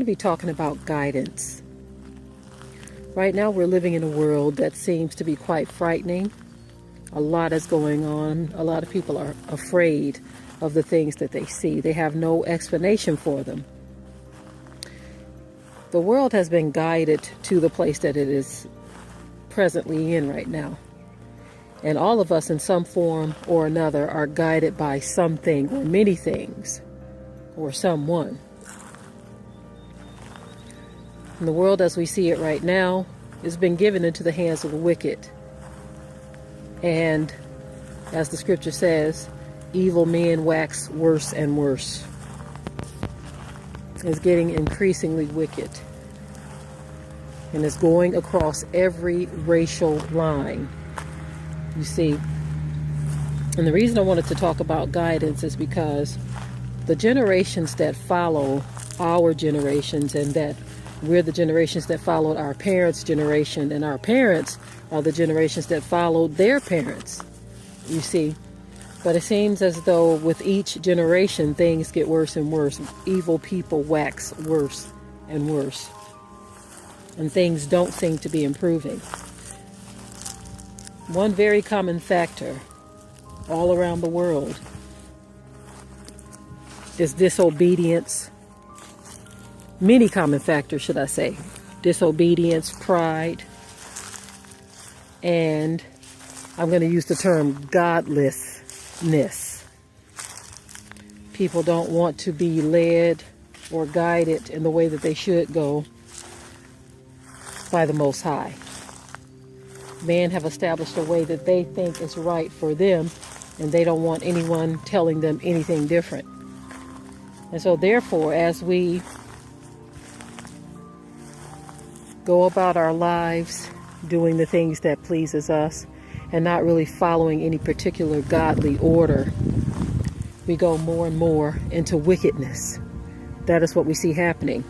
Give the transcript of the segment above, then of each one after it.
be talking about guidance. Right now we're living in a world that seems to be quite frightening. A lot is going on. A lot of people are afraid of the things that they see. They have no explanation for them. The world has been guided to the place that it is presently in right now. And all of us in some form or another are guided by something or many things or someone. And the world as we see it right now has been given into the hands of the wicked. And as the scripture says, evil men wax worse and worse. It's getting increasingly wicked. And it's going across every racial line. You see, and the reason I wanted to talk about guidance is because the generations that follow our generations, and that we're the generations that followed our parents' generation, and our parents are the generations that followed their parents, you see. But it seems as though with each generation, things get worse and worse. Evil people wax worse and worse. And things don't seem to be improving. One very common factor all around the world is disobedience. Many common factors, should I say. Disobedience, pride, and I'm going to use the term godlessness. People don't want to be led or guided in the way that they should go by the Most High. Men have established a way that they think is right for them, and they don't want anyone telling them anything different. And so therefore, as we go about our lives doing the things that pleases us and not really following any particular godly order, we go more and more into wickedness. That is what we see happening.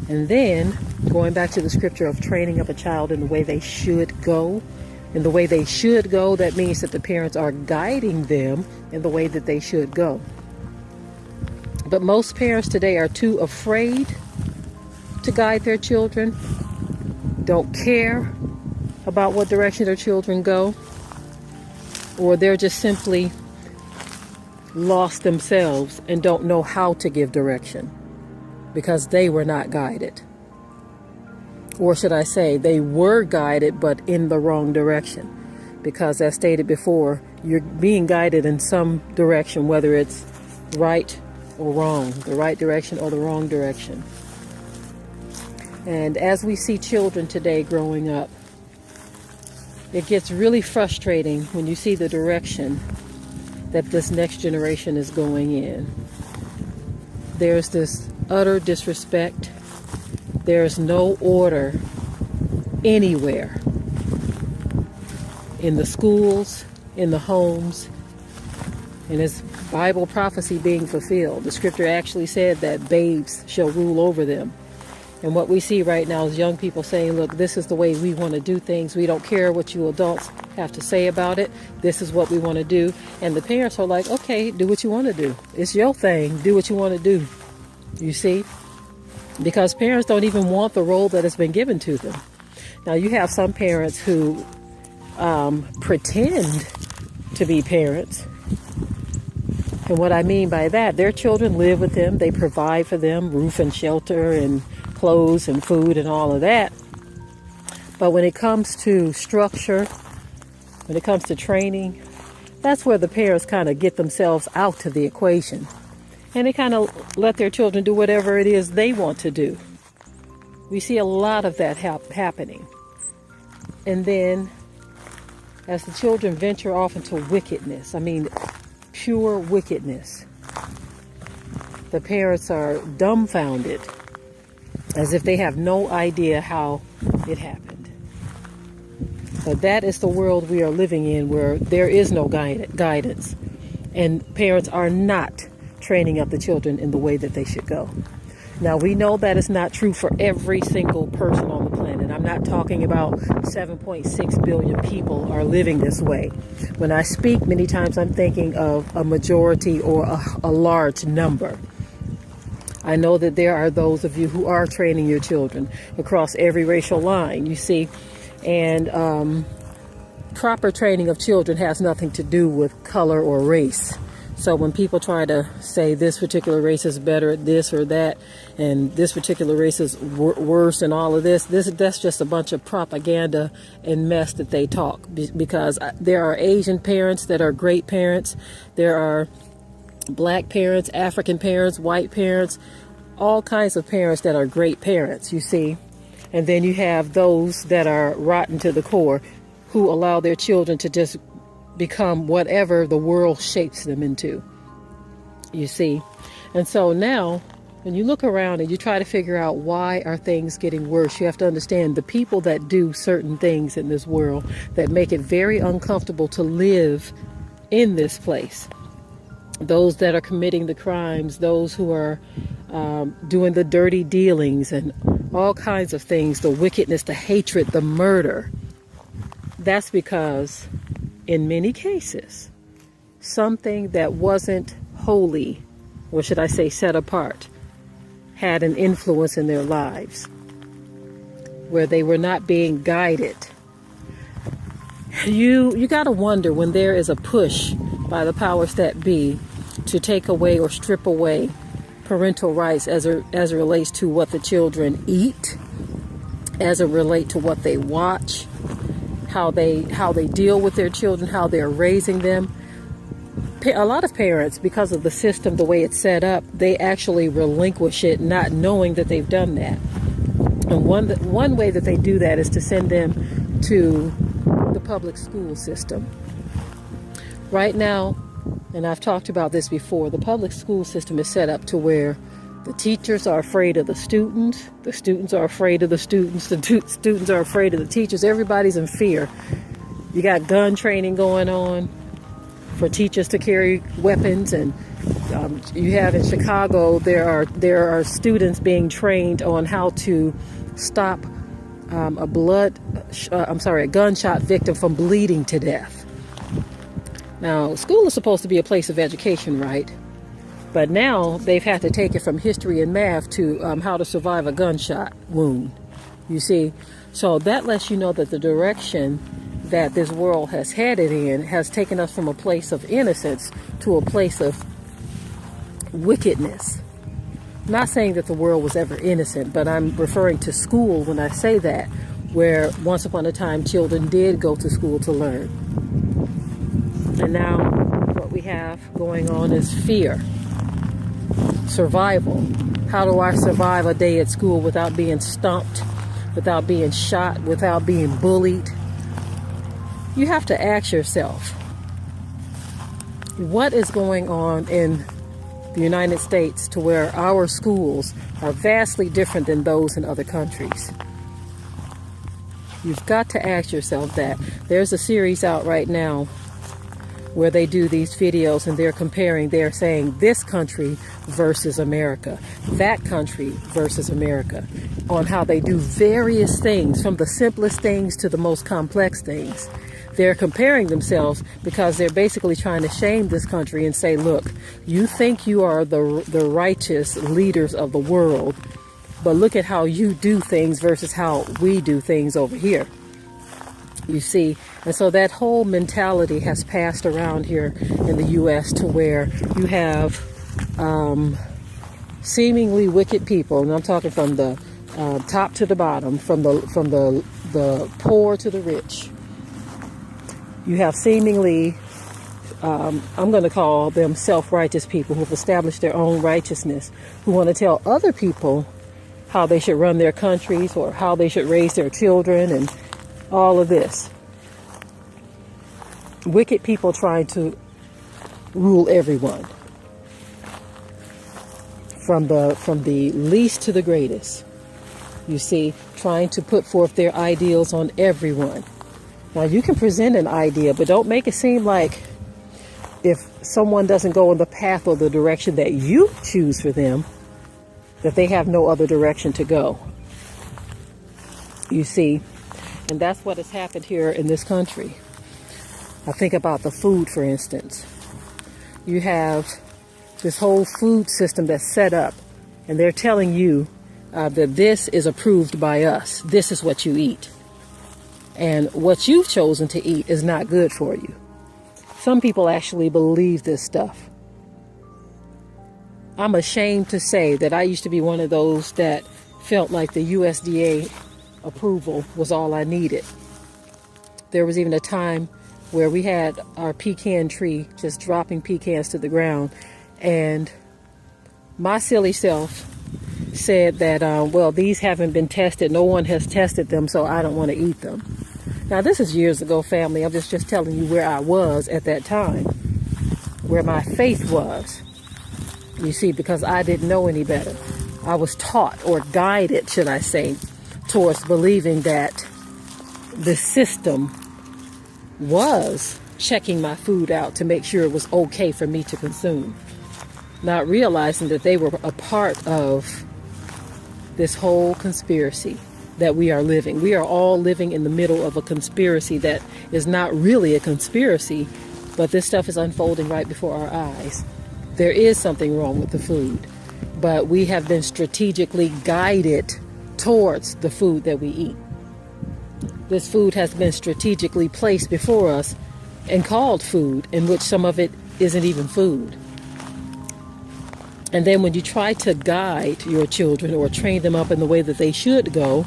And then going back to the scripture of training up a child in the way they should go, in the way they should go, that means that the parents are guiding them in the way that they should go. But most parents today are too afraid to guide their children, don't care about what direction their children go, or they're just simply lost themselves and don't know how to give direction because they were not guided. Or should I say, they were guided but in the wrong direction, because as stated before, you're being guided in some direction, whether it's right or wrong, the right direction or the wrong direction. And as we see children today growing up, it gets really frustrating when you see the direction that this next generation is going in. There's this utter disrespect. There's no order anywhere. In the schools, in the homes, and it's Bible prophecy being fulfilled. The scripture actually said that babes shall rule over them. And what we see right now is young people saying, look, this is the way we want to do things. We don't care what you adults have to say about it. This is what we want to do. And the parents are like, okay, do what you want to do. It's your thing. Do what you want to do. You see? Because parents don't even want the role that has been given to them. Now, you have some parents who pretend to be parents. And what I mean by that, their children live with them. They provide for them roof and shelter and clothes and food and all of that. But when it comes to structure, when it comes to training, that's where the parents kind of get themselves out of the equation. And they kind of let their children do whatever it is they want to do. We see a lot of that happening. And then as the children venture off into wickedness, I mean, pure wickedness, the parents are dumbfounded, as if they have no idea how it happened. But that is the world we are living in, where there is no guidance, and parents are not training up the children in the way that they should go. Now, we know that is not true for every single person on the planet. I'm not talking about 7.6 billion people are living this way. When I speak, many times I'm thinking of a majority or a large number. I know that there are those of you who are training your children across every racial line, you see, and proper training of children has nothing to do with color or race. So when people try to say this particular race is better at this or that, and this particular race is worse and all of that's just a bunch of propaganda and mess that they talk. Because there are Asian parents that are great parents. There are black parents, African parents, white parents, all kinds of parents that are great parents, you see. And then you have those that are rotten to the core, who allow their children to just become whatever the world shapes them into, you see. And so now when you look around and you try to figure out why are things getting worse, you have to understand the people that do certain things in this world that make it very uncomfortable to live in this place. Those that are committing the crimes, those who are doing the dirty dealings and all kinds of things, the wickedness, the hatred, the murder. That's because in many cases, something that wasn't holy, or should I say set apart, had an influence in their lives where they were not being guided. You got to wonder when there is a push by the powers that be to take away or strip away parental rights as it relates to what the children eat, as it relates to what they watch, how they deal with their children, how they're raising them. A lot of parents, because of the system, the way it's set up, they actually relinquish it not knowing that they've done that. And one way that they do that is to send them to the public school system. Right now, and I've talked about this before, the public school system is set up to where the teachers are afraid of the students are afraid of the students are afraid of the teachers. Everybody's in fear. You got gun training going on for teachers to carry weapons, and you have in Chicago there are students being trained on how to stop a gunshot victim from bleeding to death. Now, school is supposed to be a place of education, right? But now they've had to take it from history and math to how to survive a gunshot wound, you see. So that lets you know that the direction that this world has headed in has taken us from a place of innocence to a place of wickedness. I'm not saying that the world was ever innocent, but I'm referring to school when I say that, where once upon a time children did go to school to learn. And now what we have going on is fear. Survival. How do I survive a day at school without being stomped, without being shot, without being bullied? You have to ask yourself, what is going on in the United States to where our schools are vastly different than those in other countries? You've got to ask yourself that. There's a series out right now where they do these videos and they're saying this country versus America, that country versus America, on how they do various things, from the simplest things to the most complex things. They're comparing themselves because they're basically trying to shame this country and say, look, you think you are the righteous leaders of the world, but look at how you do things versus how we do things over here. You see, and so that whole mentality has passed around here in the U.S. to where you have seemingly wicked people, and I'm talking from the top to the bottom, from the poor to the rich. You have seemingly, I'm going to call them self-righteous people who have established their own righteousness, who want to tell other people how they should run their countries or how they should raise their children and all of this. Wicked people trying to rule everyone, from the least to the greatest. You see, trying to put forth their ideals on everyone. Now, you can present an idea, but don't make it seem like if someone doesn't go in the path or the direction that you choose for them, that they have no other direction to go. You see, and that's what has happened here in this country. I think about the food, for instance. You have this whole food system that's set up and they're telling you that this is approved by us. This is what you eat. And what you've chosen to eat is not good for you. Some people actually believe this stuff. I'm ashamed to say that I used to be one of those that felt like the USDA approval was all I needed. There was even a time where we had our pecan tree just dropping pecans to the ground, and my silly self said that, well, these haven't been tested. No one has tested them, so I don't want to eat them. Now, this is years ago, family. I'm just telling you where I was at that time, where my faith was. You see, because I didn't know any better. I was taught, or guided, should I say, towards believing that the system was checking my food out to make sure it was okay for me to consume. Not realizing that they were a part of this whole conspiracy that we are living. We are all living in the middle of a conspiracy that is not really a conspiracy, but this stuff is unfolding right before our eyes. There is something wrong with the food, but we have been strategically guided towards the food that we eat. This food has been strategically placed before us and called food, in which some of it isn't even food. And then when you try to guide your children or train them up in the way that they should go,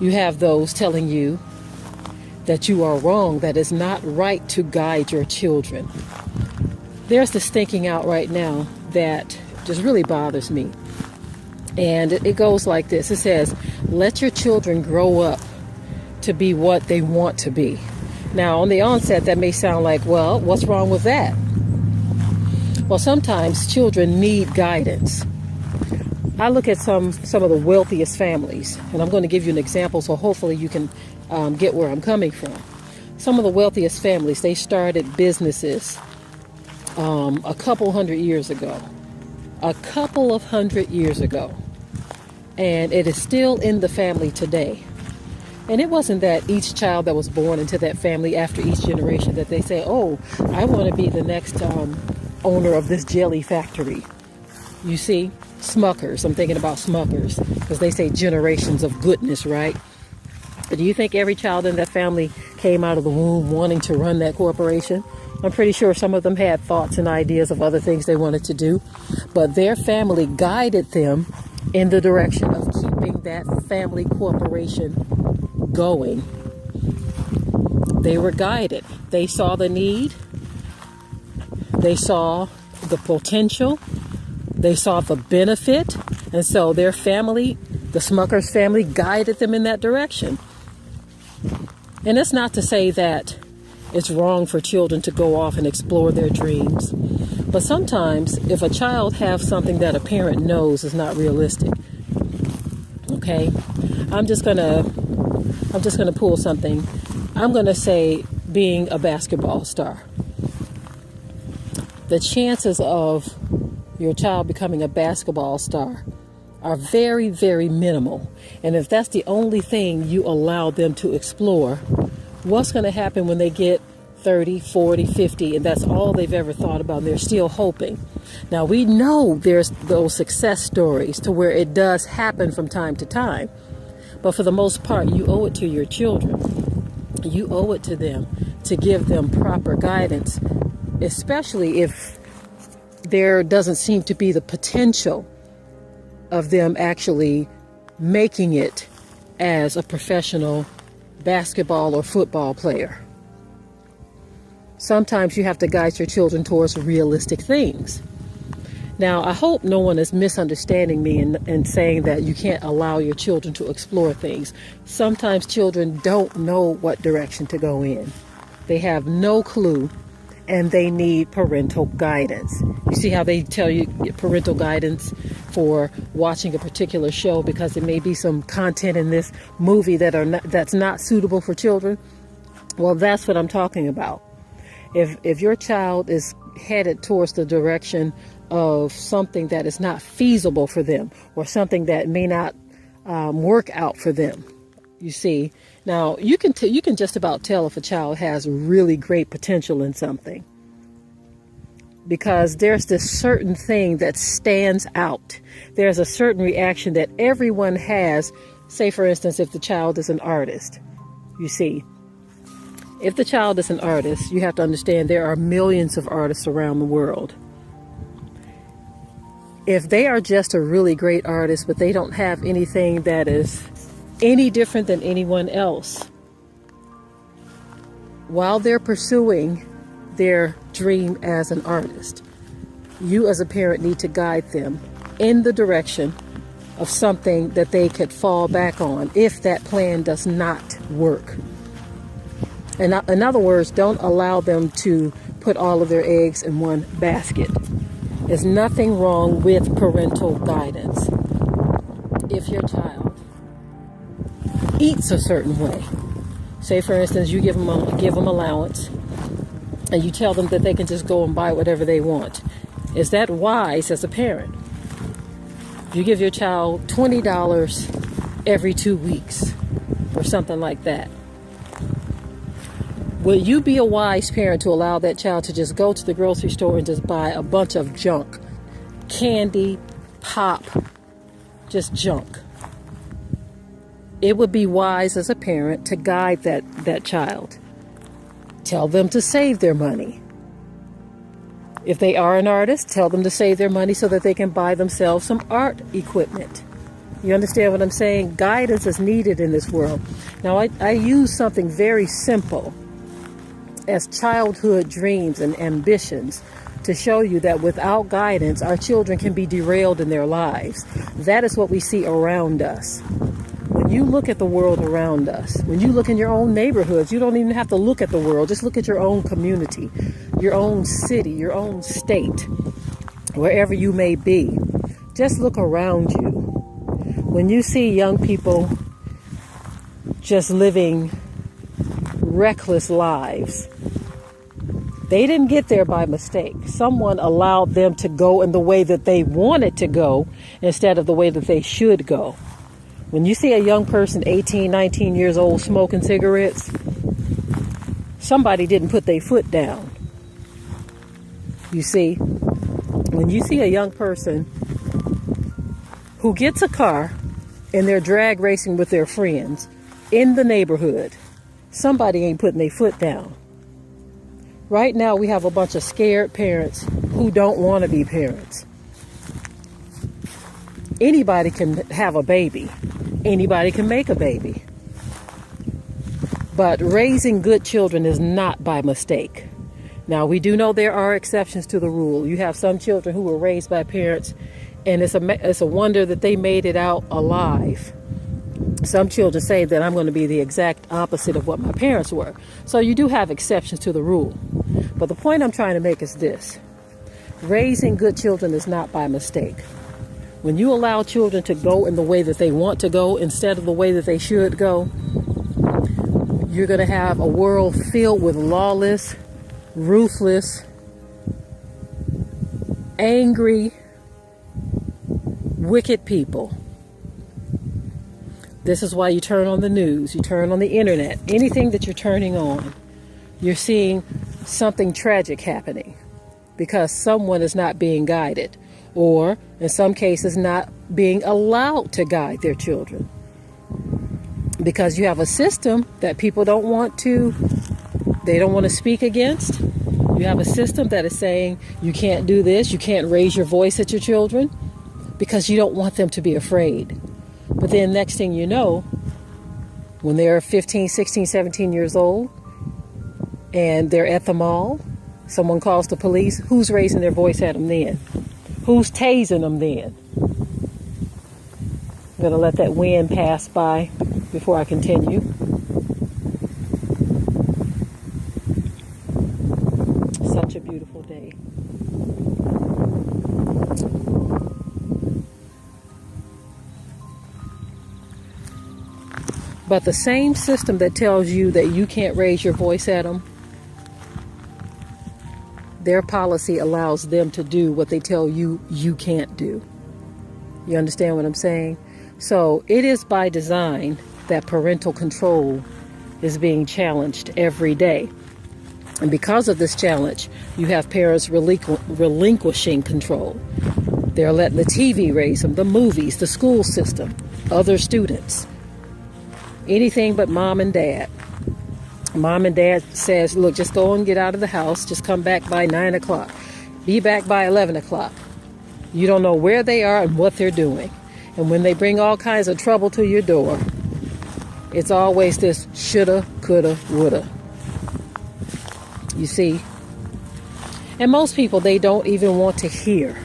you have those telling you that you are wrong, that it's not right to guide your children. There's this thinking out right now that just really bothers me. And it goes like this. It says, let your children grow up to be what they want to be. Now, on the onset, that may sound like, well, what's wrong with that? Well, sometimes children need guidance. I look at some of the wealthiest families, and I'm going to give you an example so hopefully you can get where I'm coming from. Some of the wealthiest families, they started businesses a couple hundred years ago. And it is still in the family today. And it wasn't that each child that was born into that family after each generation that they say, oh, I want to be the next owner of this jelly factory. You see, Smuckers. I'm thinking about Smuckers because they say generations of goodness, right? But do you think every child in that family came out of the womb wanting to run that corporation? I'm pretty sure some of them had thoughts and ideas of other things they wanted to do, but their family guided them in the direction of keeping that family corporation going. They were guided. They saw the need. They saw the potential. They saw the benefit. And so their family, the Smuckers family, guided them in that direction. And it's not to say that it's wrong for children to go off and explore their dreams. But sometimes if a child has something that a parent knows is not realistic, okay, I'm just gonna pull something. I'm gonna say being a basketball star. The chances of your child becoming a basketball star are very, very minimal. And if that's the only thing you allow them to explore, what's going to happen when they get 30, 40, 50, and that's all they've ever thought about, and they're still hoping? Now, we know there's those success stories to where it does happen from time to time. But for the most part, you owe it to your children. You owe it to them to give them proper guidance, especially if there doesn't seem to be the potential of them actually making it as a professional basketball or football player. Sometimes you have to guide your children towards realistic things. Now, I hope no one is misunderstanding me and saying that you can't allow your children to explore things. Sometimes children don't know what direction to go in. They have no clue, and they need parental guidance. You see how they tell you parental guidance for watching a particular show because there may be some content in this movie that's not suitable for children? Well, that's what I'm talking about. If your child is headed towards the direction of something that is not feasible for them, or something that may not work out for them, you see, now you can just about tell if a child has really great potential in something. because there's this certain thing that stands out. There's a certain reaction that everyone has. Say, for instance, if the child is an artist, you see, if the child is an artist, you have to understand there are millions of artists around the world. If they are just a really great artist, but they don't have anything that is any different than anyone else, while they're pursuing their dream as an artist, you as a parent need to guide them in the direction of something that they could fall back on if that plan does not work. And in other words, don't allow them to put all of their eggs in one basket. There's nothing wrong with parental guidance. If your child eats a certain way, say for instance, you give them allowance, and you tell them that they can just go and buy whatever they want. Is that wise as a parent? You give your child $20 every 2 weeks or something like that. Will you be a wise parent to allow that child to just go to the grocery store and just buy a bunch of junk? Candy, pop, just junk. It would be wise as a parent to guide that child. Tell them to save their money. If they are an artist, tell them to save their money so that they can buy themselves some art equipment. You understand what I'm saying? Guidance is needed in this world. Now, I use something very simple as childhood dreams and ambitions to show you that without guidance, our children can be derailed in their lives. That is what we see around us. When you look at the world around us, when you look in your own neighborhoods, you don't even have to look at the world. Just look at your own community, your own city, your own state, wherever you may be. Just look around you. When you see young people just living reckless lives, they didn't get there by mistake. Someone allowed them to go in the way that they wanted to go instead of the way that they should go. When you see a young person, 18, 19 years old, smoking cigarettes, somebody didn't put their foot down. You see, when you see a young person who gets a car and they're drag racing with their friends in the neighborhood, somebody ain't putting their foot down. Right now, we have a bunch of scared parents who don't want to be parents. Anybody can have a baby. Anybody can make a baby. But raising good children is not by mistake. Now, we do know there are exceptions to the rule. You have some children who were raised by parents, and it's a wonder that they made it out alive. Some children say that I'm going to be the exact opposite of what my parents were. So you do have exceptions to the rule. But the point I'm trying to make is this. Raising good children is not by mistake. When you allow children to go in the way that they want to go instead of the way that they should go, you're going to have a world filled with lawless, ruthless, angry, wicked people. This is why you turn on the news, you turn on the internet, anything that you're turning on, you're seeing something tragic happening because someone is not being guided, or in some cases not being allowed to guide their children. Because you have a system that people don't want to speak against. You have a system that is saying you can't do this, you can't raise your voice at your children because you don't want them to be afraid. But then next thing you know, when they're 15, 16, 17 years old and they're at the mall, someone calls the police, who's raising their voice at them then? Who's tasing them then? I'm going to let that wind pass by before I continue. Such a beautiful day. But the same system that tells you that you can't raise your voice at them, their policy allows them to do what they tell you you can't do. You understand what I'm saying? So it is by design that parental control is being challenged every day. And because of this challenge, you have parents relinquishing control. They're letting the TV raise them, the movies, the school system, other students. Anything but mom and dad. Mom and dad says, look, just go and get out of the house. Just come back by 9 o'clock. Be back by 11 o'clock. You don't know where they are and what they're doing. And when they bring all kinds of trouble to your door, it's always this shoulda, coulda, woulda. You see? And most people, they don't even want to hear.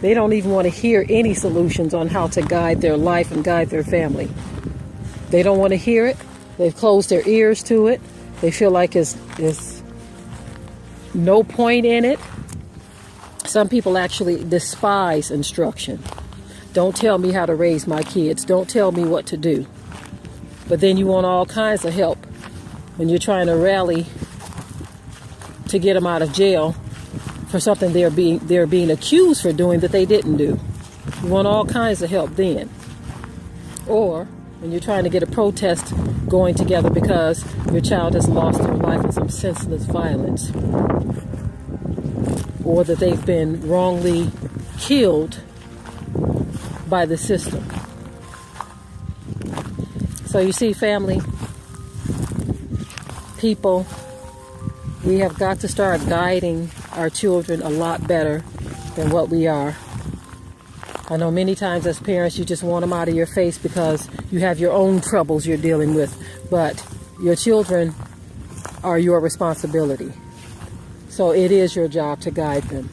They don't even want to hear any solutions on how to guide their life and guide their family. They don't want to hear it. They've closed their ears to it. They feel like it's no point in it. Some people actually despise instruction. Don't tell me how to raise my kids. Don't tell me what to do. But then you want all kinds of help when you're trying to rally to get them out of jail for something they're being accused for doing that they didn't do. You want all kinds of help then. Or when you're trying to get a protest going together because your child has lost their life in some senseless violence, or that they've been wrongly killed by the system. So you see, family, people, we have got to start guiding our children a lot better than what we are. I know many times as parents you just want them out of your face because you have your own troubles you're dealing with, but your children are your responsibility. So it is your job to guide them.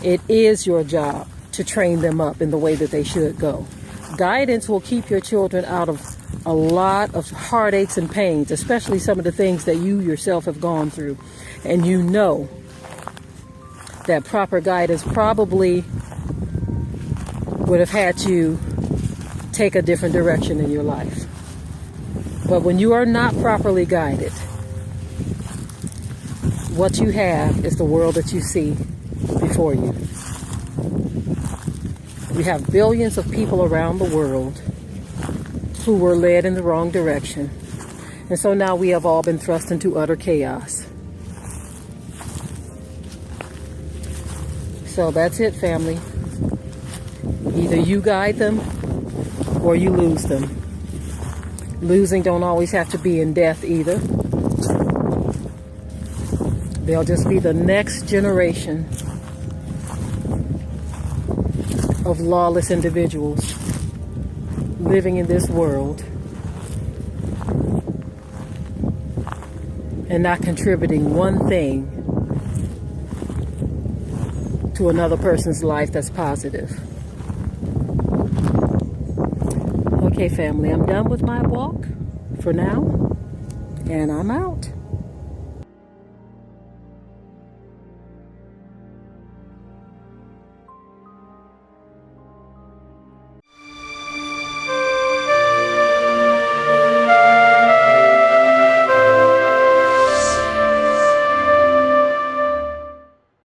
It is your job to train them up in the way that they should go. Guidance will keep your children out of a lot of heartaches and pains, especially some of the things that you yourself have gone through. And you know that proper guidance probably would have had you take a different direction in your life. But when you are not properly guided, what you have is the world that you see before you. We have billions of people around the world who were led in the wrong direction. And so now we have all been thrust into utter chaos. So that's it, family. Either you guide them or you lose them. Losing don't always have to be in death either. They'll just be the next generation of lawless individuals living in this world and not contributing one thing to another person's life that's positive. Okay, family, I'm done with my walk for now, and I'm out.